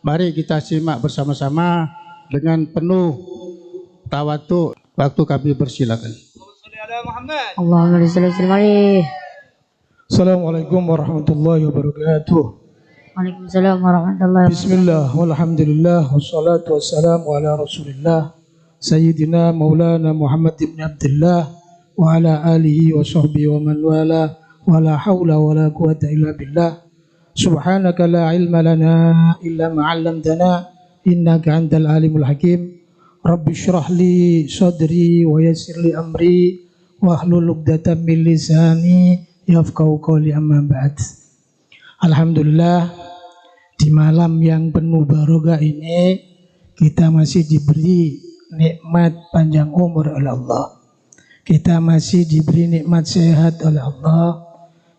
Mari kita simak bersama-sama dengan penuh tawadhu. Waktu kami persilakan. Allahumma shalli alaihi. Assalamualaikum warahmatullahi wabarakatuh. Waalaikumsalam warahmatullahi wabarakatuh. Bismillah walhamdulillah wassalatu wassalamu ala rasulillah Sayyidina Maulana Muhammad ibn Abdullah wa ala alihi wa sahbihi wa man wala wa la hawla wa la quwata illa billah. Subhanaka la ilma lana illa ma 'allamtana innaka antal alimul hakim. Rabbi shrah li sadri wa yassir li amri wa hlul 'uqdatam min lisani yafqahu qawli, amma ba'd. Alhamdulillah, di malam yang penuh barokah ini kita masih diberi nikmat panjang umur oleh Allah. Kita masih diberi nikmat sehat oleh Allah.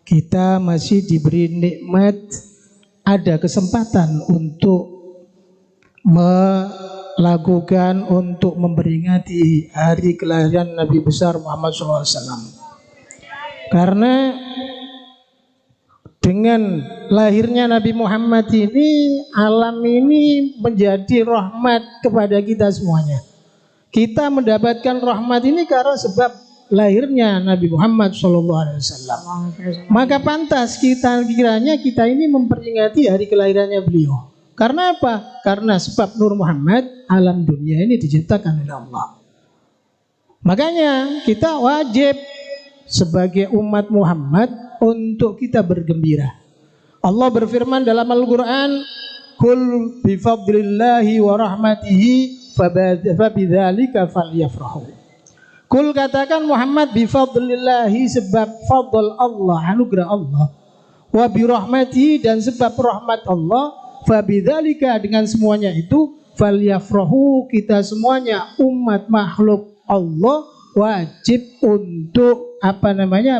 Kita masih diberi nikmat ada kesempatan untuk melakukan, untuk memperingati hari kelahiran Nabi besar Muhammad SAW. Karena dengan lahirnya Nabi Muhammad ini, alam ini menjadi rahmat kepada kita semuanya. Kita mendapatkan rahmat ini karena sebab lahirnya Nabi Muhammad SAW. Maka pantas kita kiranya kita ini memperingati hari kelahirannya beliau. Karena apa? Karena sebab Nur Muhammad, alam dunia ini diciptakan oleh Allah. Makanya kita wajib sebagai umat Muhammad untuk kita bergembira. Allah berfirman dalam Al-Quran, "Qul bifadlillahi wa rahmatihi fabidzalika falyafrahu." Qul, katakan Muhammad, bifadlillahi, sebab fadl Allah, anugerah Allah, wa birahmatihi, dan sebab rahmat Allah, fabidzalika, dengan semuanya itu, falyafrahu, kita semuanya umat makhluk Allah wajib untuk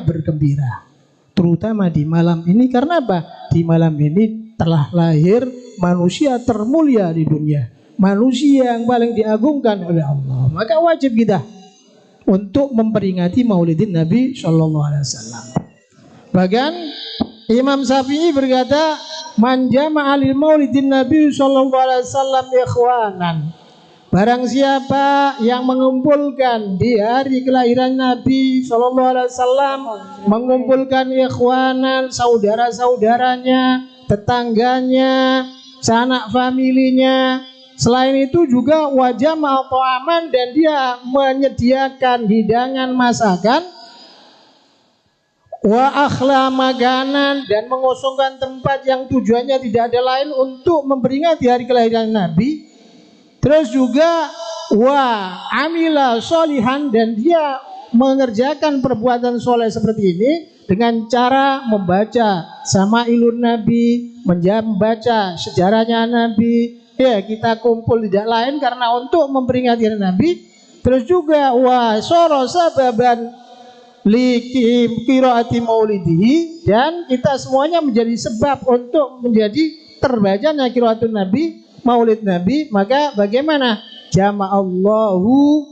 bergembira. Terutama di malam ini. Karena apa? Di malam ini telah lahir manusia termulia di dunia, manusia yang paling diagungkan oleh Allah. Maka wajib kita untuk memperingati Maulidin Nabi Shallallahu Alaihi Wasallam. Bahkan Imam Syafi'i berkata, "Man jama'a lil Maulidin Nabi Shallallahu Alaihi Wasallam ikhwanan." Barang siapa yang mengumpulkan di hari kelahiran Nabi Shallallahu Alaihi Wasallam, mengumpulkan ikhwanan, saudara-saudaranya, tetangganya, sanak familinya. Selain itu juga wajah ma'ata'aman, dan dia menyediakan hidangan masakan, wa akhla makanan, dan mengosongkan tempat yang tujuannya tidak ada lain untuk memperingati hari kelahiran Nabi. Terus juga wa amila sholihan, dan dia mengerjakan perbuatan soleh seperti ini dengan cara membaca Sama'ilun Nabi, membaca sejarahnya Nabi. Ya, kita kumpul tidak lain karena untuk memperingati Nabi. Terus juga wa soro sababan li qiraati maulidihi, dan kita semuanya menjadi sebab untuk menjadi terbacanya qiraatun Nabi, Maulid Nabi. Maka bagaimana? Jama'allahu,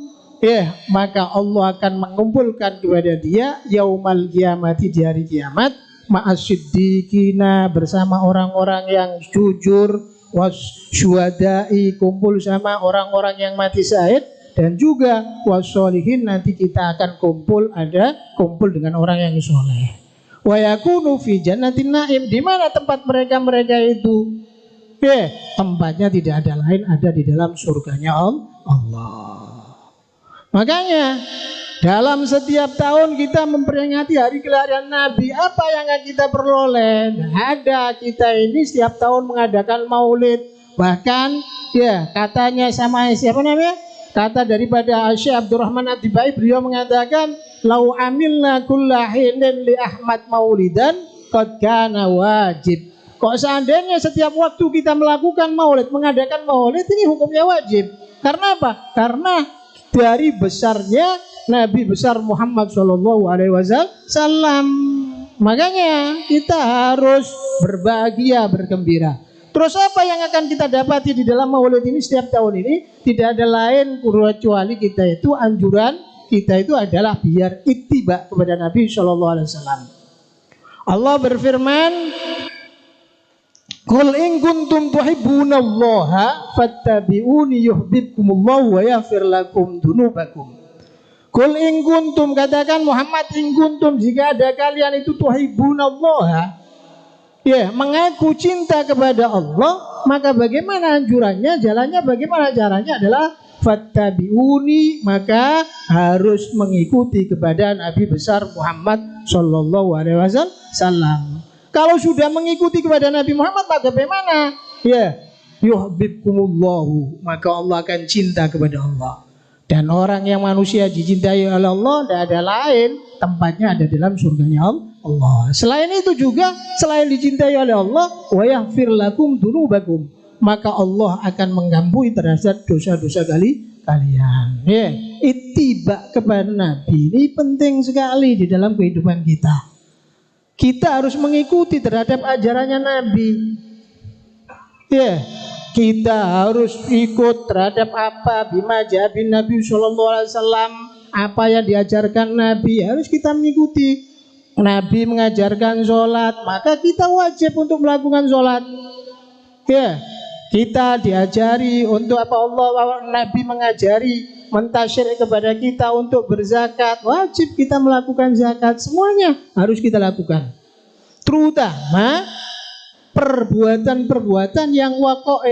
maka Allah akan mengumpulkan kepada dia yaumal kiamati, di hari kiamat, ma'asyiddiqina, bersama orang-orang yang jujur, wasyuhada'i, kumpul sama orang-orang yang mati syahid, dan juga wasyolihin, nanti kita akan kumpul dengan orang yang soleh. Wa yakunu fi jannatin na'im, di mana tempat mereka itu? Tempatnya tidak ada lain, ada di dalam surganya Allah. Makanya dalam setiap tahun kita memperingati hari kelahiran Nabi, apa yang akan kita peroleh? Ada, kita ini setiap tahun mengadakan maulid. Bahkan katanya sama siapa namanya? Kata daripada Syekh Abdurrahman Ad-Dibai, beliau mengatakan, "Lau amilna kulla hinin li Ahmad maulidan qad kana wajib." Kok seandainya setiap waktu kita melakukan maulid, mengadakan maulid, ini hukumnya wajib. Karena apa? Karena dari besarnya Nabi besar Muhammad Shallallahu Alaihi Wasallam. Makanya kita harus berbahagia, bergembira. Terus apa yang akan kita dapati di dalam maulid ini setiap tahun ini? Tidak ada lain kecuali kita itu, anjuran kita itu adalah biar ittiba kepada Nabi Shallallahu Alaihi Wasallam. Allah berfirman, Qul in kuntum tuhibbunallaha fattabi'uni yuhibbukumullahu wa yaghfir lakum dzunubakum. Qul in kuntum, katakan Muhammad, in kuntum, jika ada kalian itu tuhibbunallaha, ya, mengaku cinta kepada Allah, maka bagaimana anjurannya, jalannya, bagaimana caranya adalah fattabi'uni, maka harus mengikuti kepada Nabi besar Muhammad sallallahu alaihi wasallam. Kalau sudah mengikuti kepada Nabi Muhammad, maka bagaimana? Ya, yuhibbukumullahu, maka Allah akan cinta kepada Allah. Dan orang yang manusia dicintai oleh Allah, tidak ada lain, tempatnya ada dalam surganya Allah. Selain itu juga, selain dicintai oleh Allah, wa yaghfir lakum dzunubakum, maka Allah akan mengampuni terhadap dosa-dosa kalian. Ya, ittiba kepada Nabi ini penting sekali di dalam kehidupan kita. Kita harus mengikuti terhadap ajarannya Nabi. Ya, kita harus ikut terhadap apa bima jabin Nabi sallallahu alaihi wasallam, apa yang diajarkan Nabi harus kita mengikuti. Nabi mengajarkan sholat, maka kita wajib untuk melakukan sholat. Ya, kita diajari untuk apa, Allah Nabi mengajari mentasyir kepada kita untuk berzakat, wajib kita melakukan zakat. Semuanya harus kita lakukan, terutama perbuatan-perbuatan yang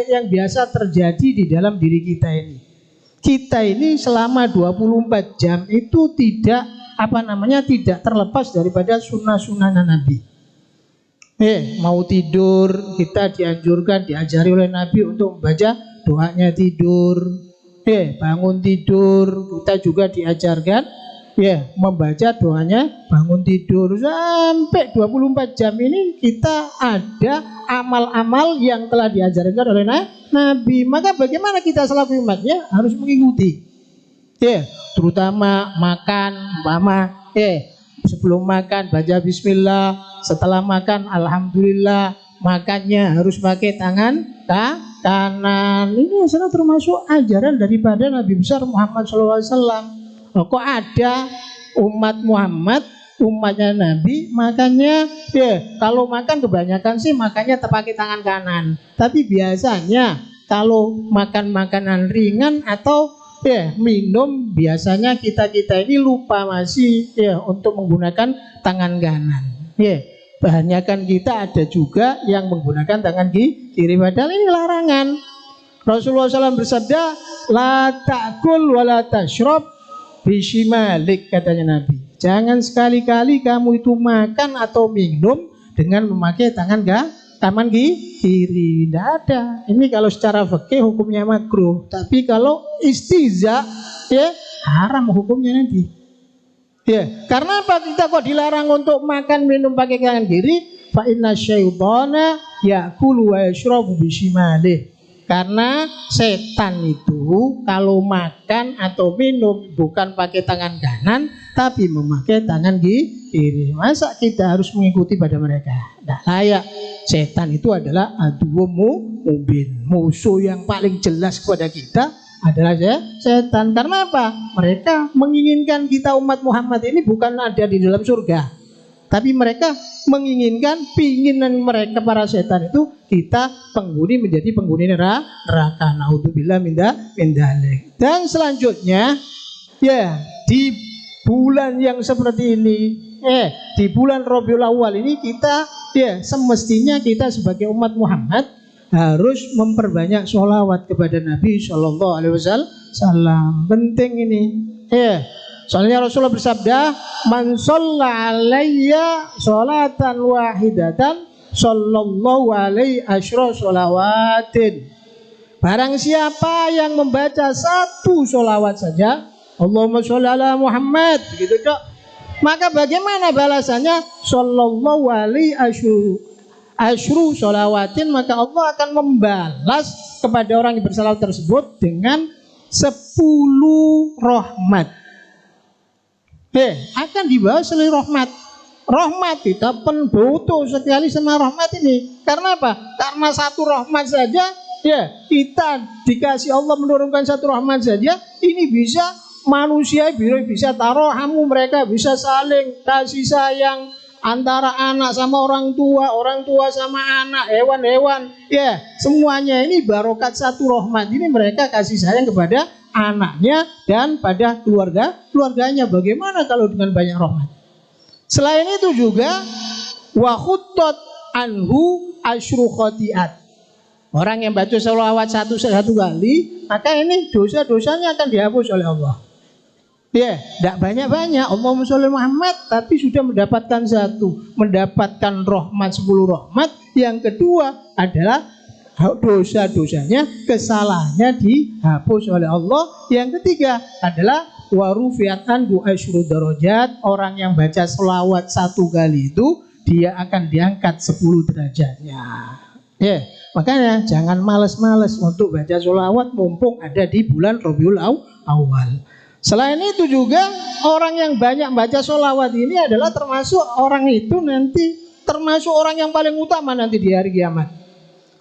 yang biasa terjadi di dalam diri kita ini. Kita ini selama 24 jam itu tidak tidak terlepas daripada sunnah-sunnah Nabi. Mau tidur, kita dianjurkan, diajari oleh Nabi untuk membaca doanya tidur. Bangun tidur, kita juga diajarkan membaca doanya bangun tidur. Sampai 24 jam ini kita ada amal-amal yang telah diajarkan oleh Nabi. Maka bagaimana kita selaku umatnya harus mengikuti. Terutama makan, sebelum makan baca bismillah, setelah makan alhamdulillah, makannya harus pakai tangan kanan. Ini adalah termasuk ajaran daripada Nabi besar Muhammad SAW. Kok ada umat Muhammad, umatnya Nabi, makannya kalau makan kebanyakan sih makannya pakai tangan kanan. Tapi biasanya kalau makan makanan ringan atau minum, biasanya kita ini lupa masih untuk menggunakan tangan kanan. Kebanyakan kita ada juga yang menggunakan tangan kiri, padahal ini larangan. Rasulullah SAW bersabda, la ta'kul wa la tashrab bishimalik, katanya Nabi. Jangan sekali-kali kamu itu makan atau minum dengan memakai tangan kiri. Tidak ada. Ini kalau secara fikih hukumnya makruh. Tapi kalau istiza haram hukumnya nanti. Karena apa kita kok dilarang untuk makan minum pakai tangan kiri? Fa inna syaitana ya'kulu wa yashrabu bishimalih. Karena setan itu kalau makan atau minum bukan pakai tangan kanan, tapi memakai tangan kiri. Masa kita harus mengikuti pada mereka? Tidak layak. Setan itu adalah aduwwum mubin, musuh yang paling jelas kepada kita adalah setan. Karena apa? Mereka menginginkan kita umat Muhammad ini bukan ada di dalam surga, tapi mereka menginginkan, pinginan mereka para setan itu kita menjadi penghuni neraka. Naudzubillah min dzalik. Dan selanjutnya di bulan yang seperti ini, di bulan Rabiul Awal ini kita semestinya kita sebagai umat Muhammad harus memperbanyak sholawat kepada Nabi Shallallahu Alaihi Wasallam. Penting ini. Soalnya Rasulullah bersabda, man shalla alayya sholatan wahidatan sallallahu alaihi asyra sholawatin. Barang siapa yang membaca satu sholawat saja, Allahumma sholli ala Muhammad, begitu dok, maka bagaimana balasannya? Sallallahu alaihi asyru sholawatin, maka Allah akan membalas kepada orang yang bersalawat tersebut dengan 10 rahmat. Akan dibawa seluruh rahmat. Rahmat kita pun butuh sekali sama rahmat ini. Karena apa? Karena satu rahmat saja, kita dikasih Allah menurunkan satu rahmat saja, ini bisa manusia bisa tarohamu, mereka bisa saling kasih sayang, antara anak sama orang tua sama anak, hewan-hewan, ya semuanya ini barokat satu rahmat. Ini mereka kasih sayang kepada anaknya dan pada keluarganya. Bagaimana kalau dengan banyak rahmat? Selain itu juga wa khuttat anhu asyru khati'at. Orang yang baca sholawat satu kali, maka ini dosa-dosanya akan dihapus oleh Allah. Ya, tidak banyak-banyak. Allahumma sholli Muhammad, tapi sudah mendapatkan satu, mendapatkan rahmat 10 rahmat. Yang kedua adalah dosa-dosanya, kesalahannya dihapus oleh Allah. Yang ketiga adalah warufiat anhu asyru darajat. Orang yang baca sholawat 1 kali itu dia akan diangkat 10 derajatnya. Ya, makanya jangan malas-malas untuk baca sholawat mumpung ada di bulan Rabiul Awal. Selain itu juga orang yang banyak baca sholawat ini adalah termasuk orang itu nanti termasuk orang yang paling utama nanti di hari kiamat.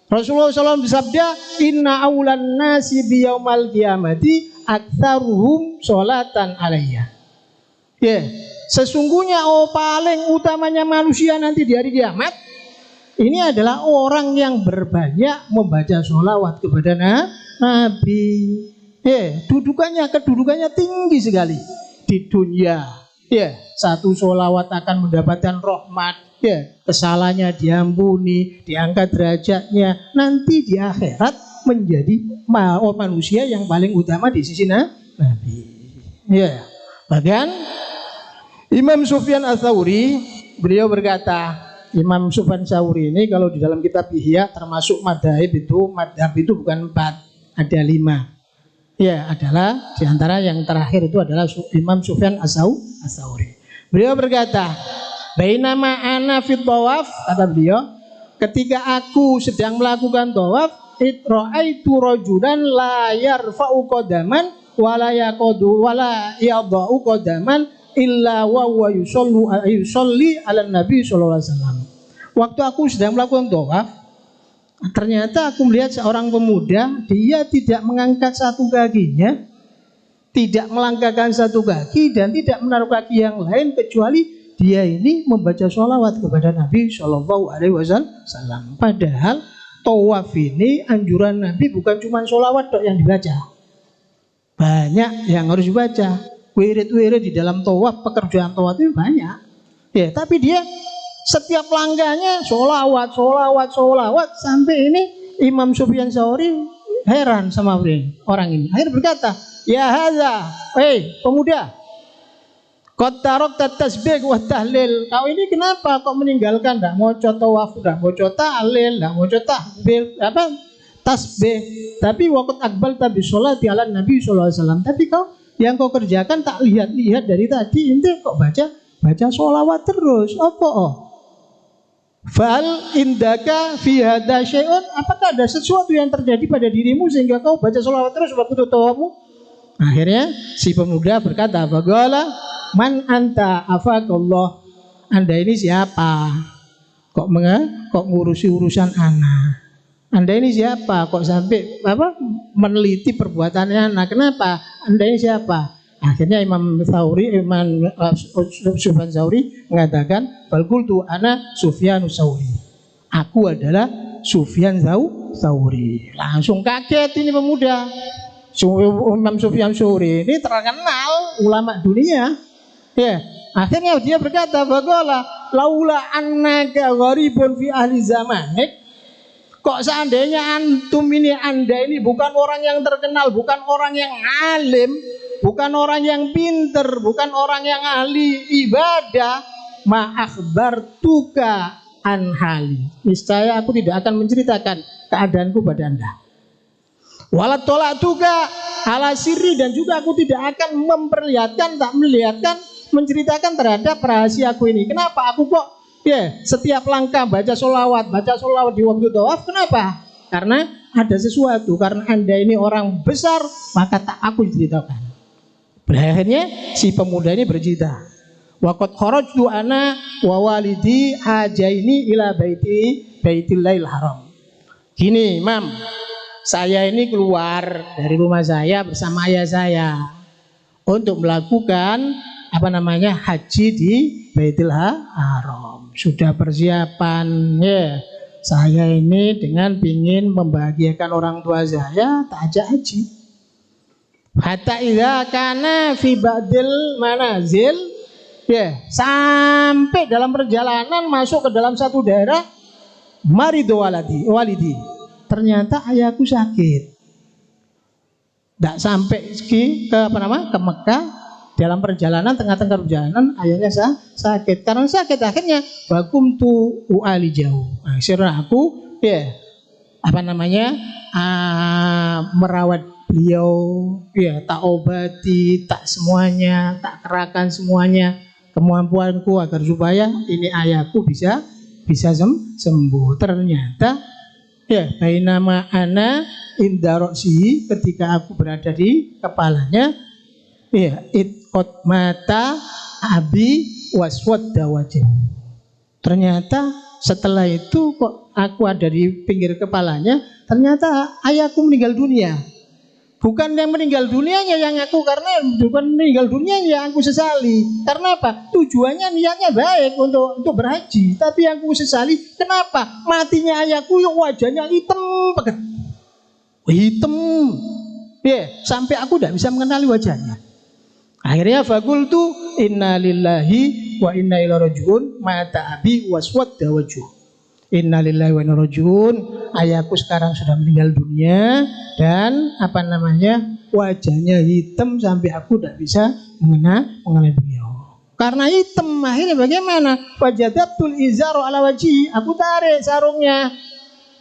Rasulullah SAW bersabda, Inna awlan nasi biyaumal kiamati aktsaruhum sholatan alayya. Ya, sesungguhnya paling utamanya manusia nanti di hari kiamat ini adalah orang yang berbanyak membaca sholawat kepada Nabi. Kedudukannya tinggi sekali di dunia. Ya, satu sholawat akan mendapatkan rahmat. Ya, kesalahannya diampuni, diangkat derajatnya. Nanti di akhirat menjadi manusia yang paling utama di sisi Nabi. Ya, bahkan Imam Sufyan Ats-Tsauri beliau berkata, Imam Sufyan Ats-Tsauri ini kalau di dalam kitab Ihya termasuk madhab itu bukan 4, ada 5. Ya, adalah diantara yang terakhir itu adalah Imam Sufyan Ats-Tsauri. Beliau berkata, bainama ana fit tawaf, kata beliau, ketika aku sedang melakukan tawaf, ra'aitu rajulan la yarfa'u qadaman wa la yaqadu wa la yadha'u qadaman illa wa huwa yusalli 'alan nabi sallallahu alaihi wasallam. Waktu aku sedang melakukan tawaf, ternyata aku melihat seorang pemuda, dia tidak mengangkat satu kakinya, tidak melangkahkan satu kaki dan tidak menaruh kaki yang lain kecuali dia ini membaca sholawat kepada Nabi Shallallahu Alaihi Wasallam. Padahal tawaf ini anjuran Nabi bukan cuma sholawat yang dibaca, banyak yang harus dibaca. Wirid-wirid di dalam tawaf, pekerjaan tawaf itu banyak. Ya, tapi dia setiap langkahnya sholawat sampai ini Imam Sufyan Ats-Tsauri heran sama orang ini. Akhirnya berkata, ya hadza, pemuda, qad tarakta tasbih wa tahlil. Kau ini kenapa kok meninggalkan enggak mau tawaf, enggak mau tahlil, enggak mau tasbih, tapi waqt akbal tabi sholati ala Nabi sallallahu alaihi wasallam. Tapi yang kau kerjakan tak lihat dari tadi, ente kok baca sholawat terus. Apa? Fal indaka fi hadza syai'un, apakah ada sesuatu yang terjadi pada dirimu sehingga kau baca sholawat terus waktu tawafmu? Akhirnya si pemuda berkata, "Bagalah man anta afakallah." Anda ini siapa? Kok ngurusi urusan anak? Anda ini siapa? Kok sampai meneliti perbuatannya anak? Kenapa? Anda ini siapa? Akhirnya Imam Sufyan Ats-Tsauri mengatakan, "Balqultu ana Sufyan Ats-Tsauri." Aku adalah Sufyan Ats-Tsauri. Langsung kaget ini pemuda. Imam Sufyan Ats-Tsauri ini terkenal ulama dunia. Ya, akhirnya dia berkata, "Bagalah laula annaka gharibun fi ahli zamanik." Kok seandainya Anda ini bukan orang yang terkenal, bukan orang yang alim, bukan orang yang pinter, bukan orang yang ahli ibadah, ma akhbartuka an hali. Niscaya aku tidak akan menceritakan keadaanku pada Anda. Walat tolak juga ala sirri, dan juga aku tidak akan menceritakan terhadap rahasiaku ini. Kenapa aku kok setiap langkah baca sholawat di waktu tawaf? Kenapa? Karena ada sesuatu. Karena Anda ini orang besar, maka tak aku ceritakan. Akhirnya si pemuda ini bercerita, waqad kharajtu ana wa walidi hajaini ila baitillahil haram. Gini, Imam, saya ini keluar dari rumah saya bersama ayah saya untuk melakukan haji di Baitul Haram. Sudah persiapan ya. Saya ini dengan ingin membahagiakan orang tua saya, tak ajak haji. Hatta idza kana fi ba'dil manazil ya, sampai dalam perjalanan masuk ke dalam satu daerah, maridu walidi. Ternyata ayahku sakit. Tidak sampai ke Mekah, dalam perjalanan, tengah-tengah perjalanan ayahnya sakit. Karena sakit akhirnya bakum tu uali jauh. Akhirnya aku merawat beliau, ya tak obati, tak semuanya, tak kerahkan semuanya kemampuanku agar supaya ini ayahku bisa sembuh. Ternyata ya bainama ana indaroksi, ketika aku berada di kepalanya, ya itqot mata abi waswadda wajh. Ternyata setelah itu kok aku ada di pinggir kepalanya, ternyata ayahku meninggal dunia. Bukan yang meninggal dunianya yang aku, karena bukan meninggal dunianya yang aku sesali. Karena apa? Tujuannya niatnya baik untuk berhaji, tapi yang aku sesali kenapa? Matinya ayahku yang wajahnya hitam banget. Hitam. Ya, sampai aku tidak bisa mengenali wajahnya. Akhirnya fakultu inna lillahi wa inna ilaihi rajiun, mata abi waswadda wajhu. Inna lillahi wa inna ilaihi rajiun, ayahku sekarang sudah meninggal dunia dan wajahnya hitam sampai aku tidak bisa mengenali beliau. Karena hitam, akhirnya bagaimana? Wajadatul izaru ala wajhi, aku tarik sarungnya.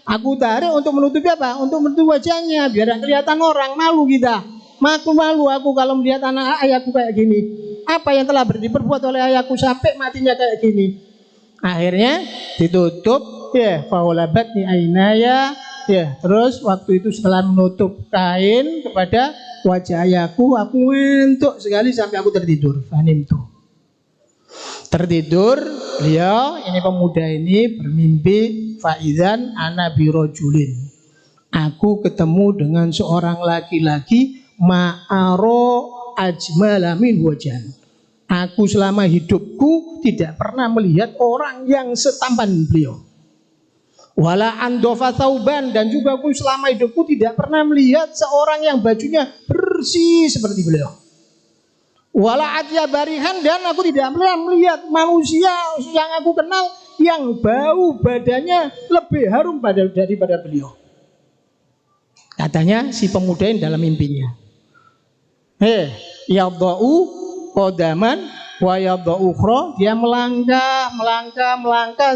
Aku tarik untuk menutupi apa? Untuk menutupi wajahnya biar tidak kelihatan orang, malu kita. Malu aku kalau melihat anak ayahku kayak gini. Apa yang telah diperbuat oleh ayahku sampai matinya kayak gini? Akhirnya ditutup, ya, faulabatni ainaya, ya. Terus waktu itu setelah menutup kain kepada wajah ayahku, aku ngantuk sekali sampai aku tertidur. Fanimtu. Tertidur, beliau ini pemuda ini bermimpi faizan ana birojulin. Aku ketemu dengan seorang laki-laki ma'aro ajmala min wajan. Aku selama hidupku tidak pernah melihat orang yang setampan beliau. Wala andofa thauban, dan juga aku selama hidupku tidak pernah melihat seorang yang bajunya bersih seperti beliau. Wala atya barihan, dan aku tidak pernah melihat manusia yang aku kenal yang bau badannya lebih harum daripada beliau. Katanya si pemuda ini dalam mimpinya. Yadha'u qadaman wa yadha'u ukhra, dia melangkah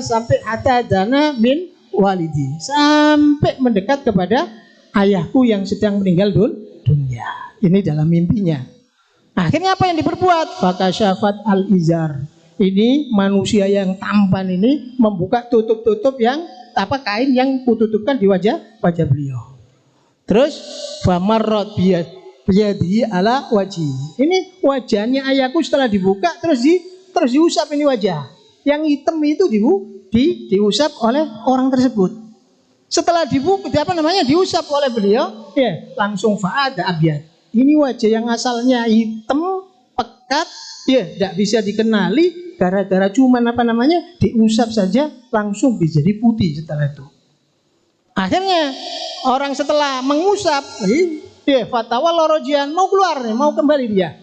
sampai hatta dana min walidi, sampai mendekat kepada ayahku yang sedang meninggal dunia. Ini dalam mimpinya. Akhirnya apa yang diperbuat? Fakasyafat al-izar. Ini manusia yang tampan ini membuka tutup-tutup yang kain yang kututupkan di wajah beliau. Terus famarrat biyadihi ala wajhi. Ini wajahnya ayahku setelah dibuka terus diusap ini wajah. Yang hitam itu diusap oleh orang tersebut. Setelah diusap oleh beliau, ya, langsung fa'ada abyad. Ini wajah yang asalnya hitam, pekat, ya, tidak bisa dikenali, gara-gara cuman diusap saja langsung bisa jadi putih setelah itu. Akhirnya orang setelah mengusap, ya, fatawalla rojian, mau keluar nih, mau kembali dia.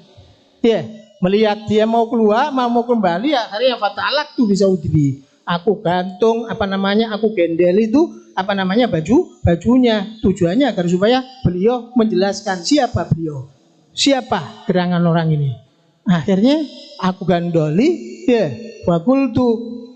Ya, melihat dia mau keluar, mau kembali, akhirnya fatalak tuh bisa udhi. Aku gantung aku gendel itu bajunya, tujuannya agar supaya beliau menjelaskan siapa beliau, siapa gerangan orang ini. Akhirnya aku gandoli, ya, wakultu,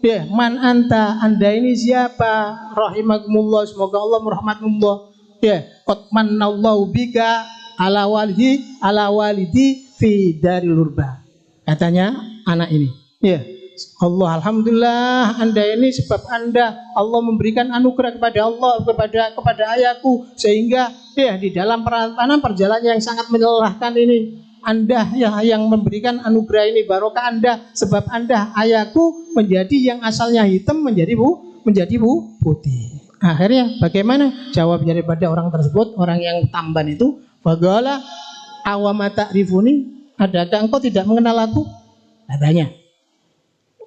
ya, man anda ini siapa? Rahimakumullah, semoga Allah merahmatullah, ya, qad mannallahu bika ala walidi fi daril urba. Katanya anak ini, ya, Allah, alhamdulillah, anda ini sebab anda Allah memberikan anugerah kepada ayahku, sehingga ya di dalam perjalanan yang sangat melelahkan ini anda ya yang memberikan anugerah ini, barokah anda, sebab anda ayahku menjadi yang asalnya hitam menjadi putih. Akhirnya bagaimana jawabnya daripada orang tersebut, orang yang tamban itu? Faqala awama ta'rifuni, adakah engkau tidak mengenal aku? katanya.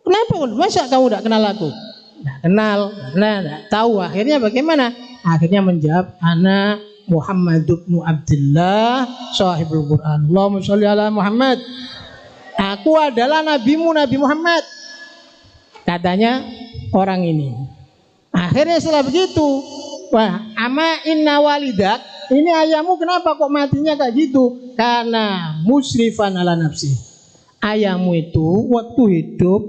Kenapa? Masa kamu tidak kenal aku? Tidak kenal, karena tidak tahu. Akhirnya bagaimana? Akhirnya menjawab, ana Muhammad bin Abdullah sahibul Quran. Allahumma sholli ala Muhammad. Aku adalah nabimu, Nabi Muhammad. Katanya orang ini. Akhirnya setelah begitu, wah, ama inna walidak, ini ayahmu kenapa kok matinya kayak gitu? Karena musrifan ala nafsi. Ayahmu itu waktu hidup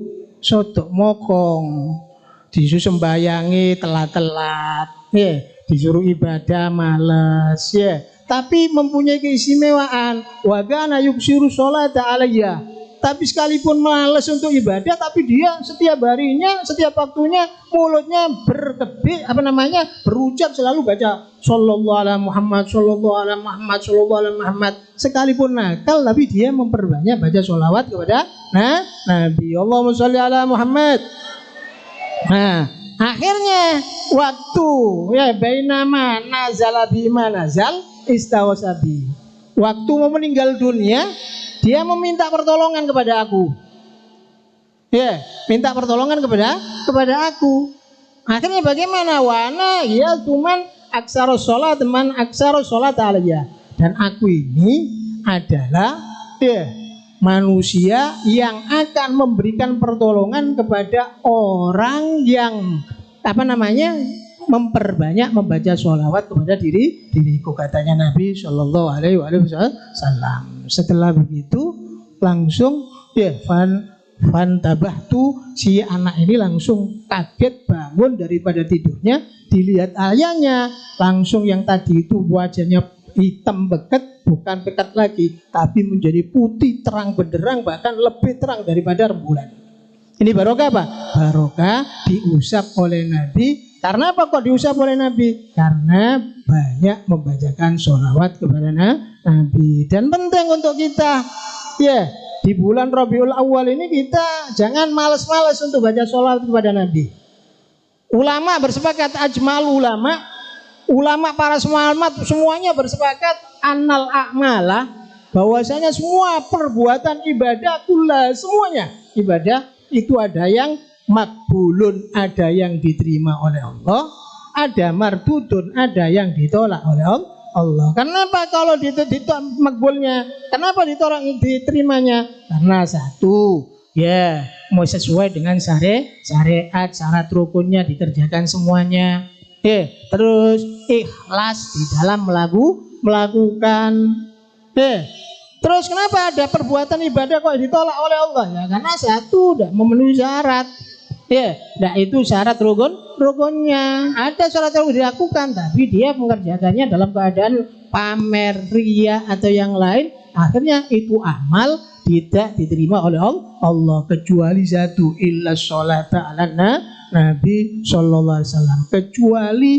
sodok mokong, disuruh sembayangi telat-telat, disuruh ibadah males, tapi mempunyai keistimewaan. Wa kana yuksiru sholata alayya. Tapi sekalipun males untuk ibadah, tapi dia setiap harinya, setiap waktunya mulutnya berucap selalu baca sallallahu alaihi Muhammad, sallallahu alaihi Muhammad, sallallahu alaihi Muhammad. Sekalipun nakal, tapi dia memperbanyak baca sholawat kepada Nabi. Allahumma sholli ala Muhammad. Nah, akhirnya waktu bainama nazala bima nazal istawasabi. Waktu mau meninggal dunia, dia meminta pertolongan kepada aku. Minta pertolongan kepada aku. Akhirnya bagaimana? Wana ya cuman aksarus sholat teman aksarus sholat alayya. Dan aku ini adalah manusia yang akan memberikan pertolongan kepada orang yang memperbanyak membaca sholawat kepada diriku, katanya Nabi Shallallahu Alaihi Wasallam. Setelah begitu langsung fantabahtu, si anak ini langsung kaget bangun daripada tidurnya, dilihat ayahnya langsung yang tadi itu wajahnya hitam beket, bukan pekat lagi, tapi menjadi putih terang benderang, bahkan lebih terang daripada rembulan. Ini barokah apa? Barokah diusap oleh Nabi. Karena apa kok diusap oleh Nabi? Karena banyak membacakan sholawat kepada Nabi. Dan penting untuk kita, di bulan Rabiul Awal ini kita jangan malas-malas untuk baca sholawat kepada Nabi. Ulama bersepakat, ajmal ulama para selamat semuanya bersepakat annal a'mala, bahwasanya semua perbuatan ibadah kullah, semuanya ibadah itu ada yang makbulun, ada yang diterima oleh Allah, ada mardudun, ada yang ditolak oleh Allah. Kenapa kalau ditolak makbulnya? Kenapa ditolak diterimanya? Karena satu, mau sesuai dengan syariat, syarat rukunnya dikerjakan semuanya. Terus ikhlas di dalam melakukan. Terus kenapa ada perbuatan ibadah kok ditolak oleh Allah? Ya karena satu tidak memenuhi syarat. Nah itu syarat rukunnya. Ada syarat yang dilakukan, tapi dia mengerjakannya dalam keadaan pamer, ria atau yang lain. Akhirnya itu amal tidak diterima oleh Allah, kecuali satu, illa sholata ala Nabi Sallallahu Alaihi Wasallam. Kecuali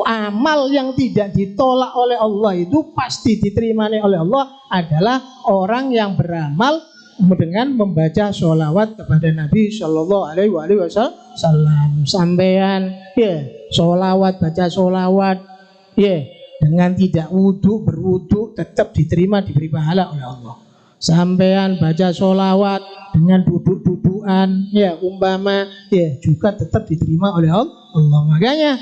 amal yang tidak ditolak oleh Allah itu pasti diterima oleh Allah adalah orang yang beramal dengan membaca sholawat kepada Nabi Shallallahu Alaihi Wasallam. Sampean sholawat, baca sholawat dengan tidak berwudu tetap diterima, diberi pahala oleh Allah. Sampean baca sholawat dengan duduk-dudukan umpama juga tetap diterima oleh Allah. Makanya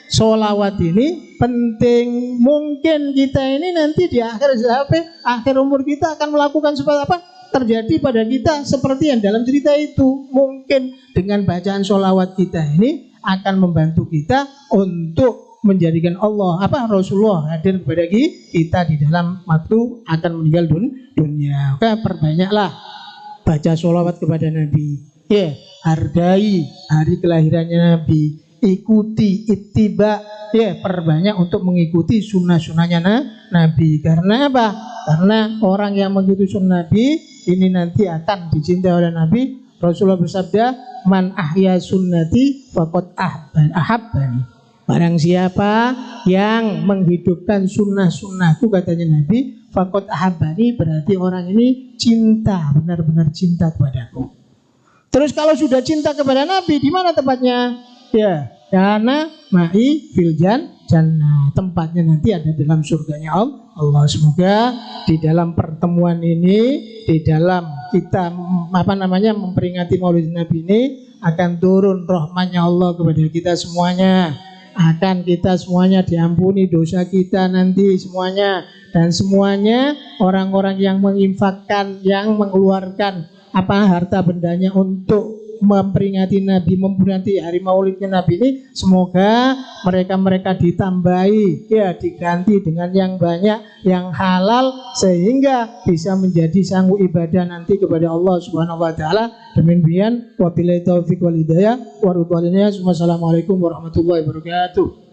sholawat ini penting. Mungkin kita ini nanti di akhir umur kita akan melakukan seperti apa terjadi pada kita seperti yang dalam cerita itu. Mungkin dengan bacaan sholawat kita ini akan membantu kita untuk menjadikan Rasulullah hadir kepada kita di dalam waktu akan meninggal dunia. Maka perbanyaklah baca sholawat kepada Nabi. Hargai hari kelahirannya Nabi. Ikuti ittiba, perbanyak untuk mengikuti sunnah-sunnahnya Nabi. Karena apa? Karena orang yang mengikuti sunnah Nabi ini nanti akan dicintai oleh Nabi. Rasulullah bersabda, man ahya sunnati faqad ahabbani. Barang siapa yang menghidupkan sunnah-sunnahku, katanya Nabi, faqad ahabbani, berarti orang ini cinta, benar-benar cinta kepadaku. Terus kalau sudah cinta kepada Nabi, di mana tempatnya? Kana ma'i fil jannah. Tempatnya nanti ada dalam surganya Allah. Semoga di dalam pertemuan ini, di dalam kita memperingati Maulid Nabi ini akan turun rahmatnya Allah kepada kita semuanya. Akan kita semuanya diampuni dosa kita nanti semuanya, dan semuanya orang-orang yang menginfakkan, yang mengeluarkan harta bendanya untuk memperingati Nabi, memperingati hari Maulidnya Nabi ini, semoga mereka ditambahi, ya, diganti dengan yang banyak, yang halal, sehingga bisa menjadi sanggup ibadah nanti kepada Allah Subhanahu wa taala. Demikian, wabillahi taufiq wal hidayah wa ridwanillah. Wassalamualaikum warahmatullahi wabarakatuh.